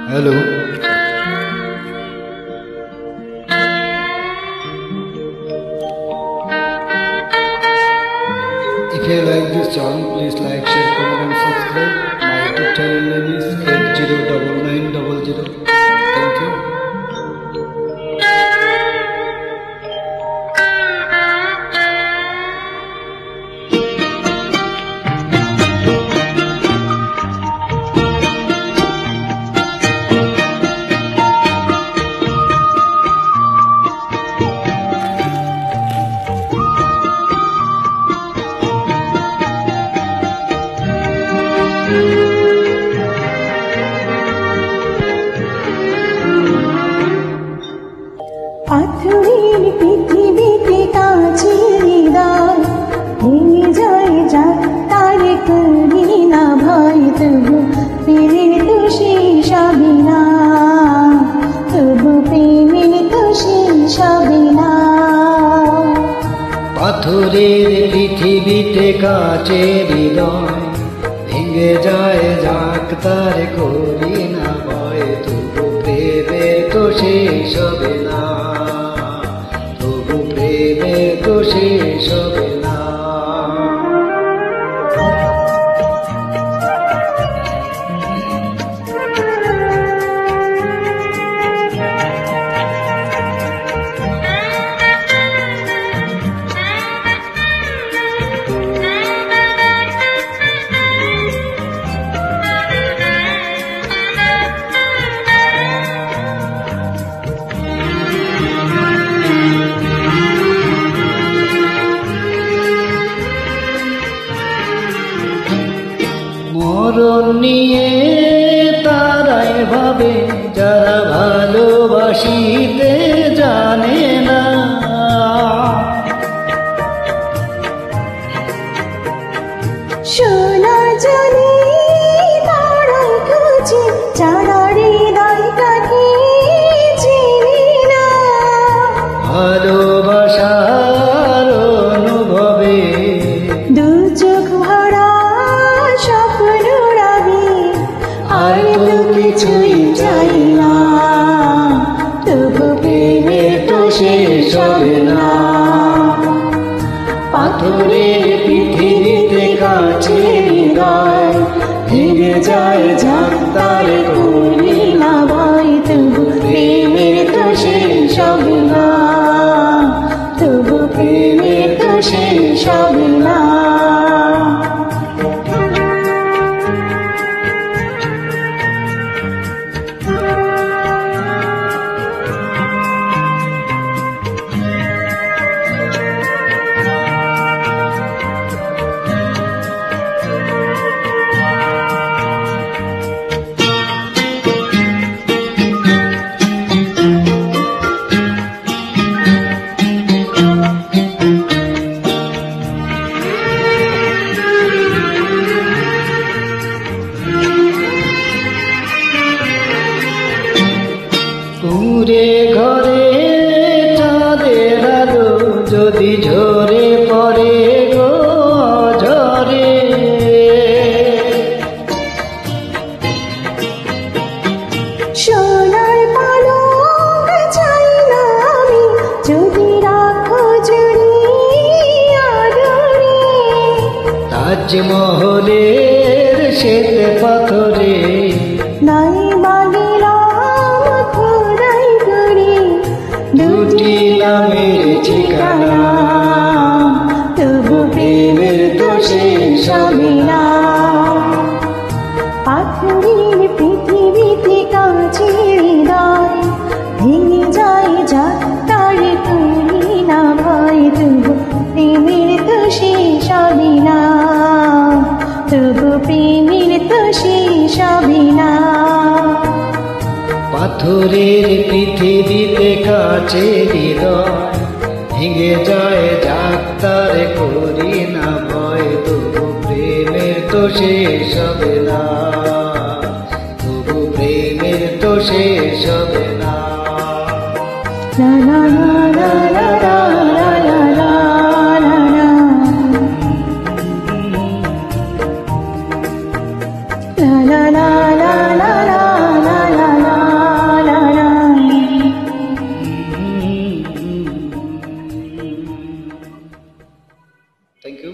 Hello. If you like this song, please like, share, comment and subscribe. My YouTube channel name is 809900. Thank you. পাথরের পৃথিবীতে কাছে হৃদয় ভেঙে যায় যা তার করি না ভয় তবু প্রেমের তো শেষ হবে না তবু প্রেমের তো শেষ হবে না পাথরের পৃথিবীতে কাছে হৃদয় ভেঙে যায় যাক তার করি না ভয় তবু প্রেমের তো শেষ হবে না তবু প্রেমের তো শেষ হবে না মরণ নিয়ে তারাই ভাবে যারা ভালোবাসিতে জানে না শোনা জানি তারাই খুঁজে যারা হৃদয়টাকে চিনি না ভালোবাসার অনুভবে দু চোখ ভরা স্বপ্ন রাবে আর তো কিছুই চাই না তবু প্রেমের তো শেষ হবে না পাথরের পৃথিবীতে কাছে হৃদয় ভেঙে যায় যাক তার করি না ভয় তবু প্রেমের তো শেষ হবে না তবু প্রেমের তো শেষ হবে না পুরে ঘরে চাঁদের আলো যদি ঝরে পড়ে গো ঝরে সোনার পালক চাই না আমি যদি রাখো জড়িয়ে আদরে তাজমহলের শ্বেত পাথরে নাই বাগিলাম খোদাই করে দুটি নামের ঠিকানা তবু প্রেমের তো শেষ হবে না পাথরের পৃথিবীতে কাছে হৃদয় ভেঙে যায় যা তার করি না ভয় তবু প্রেমের তো শেষ হবে না তবু প্রেমের তো শেষ হবে না পাথরের পৃথিবীতে কাছে হৃদয় ভেঙে যায় যাক তার করি না ভয় তবু প্রেমের তো শেষ হবে না তবু প্রেমের তো শেষ হবে না la la la la la la la la la la la la la la la la la thank you.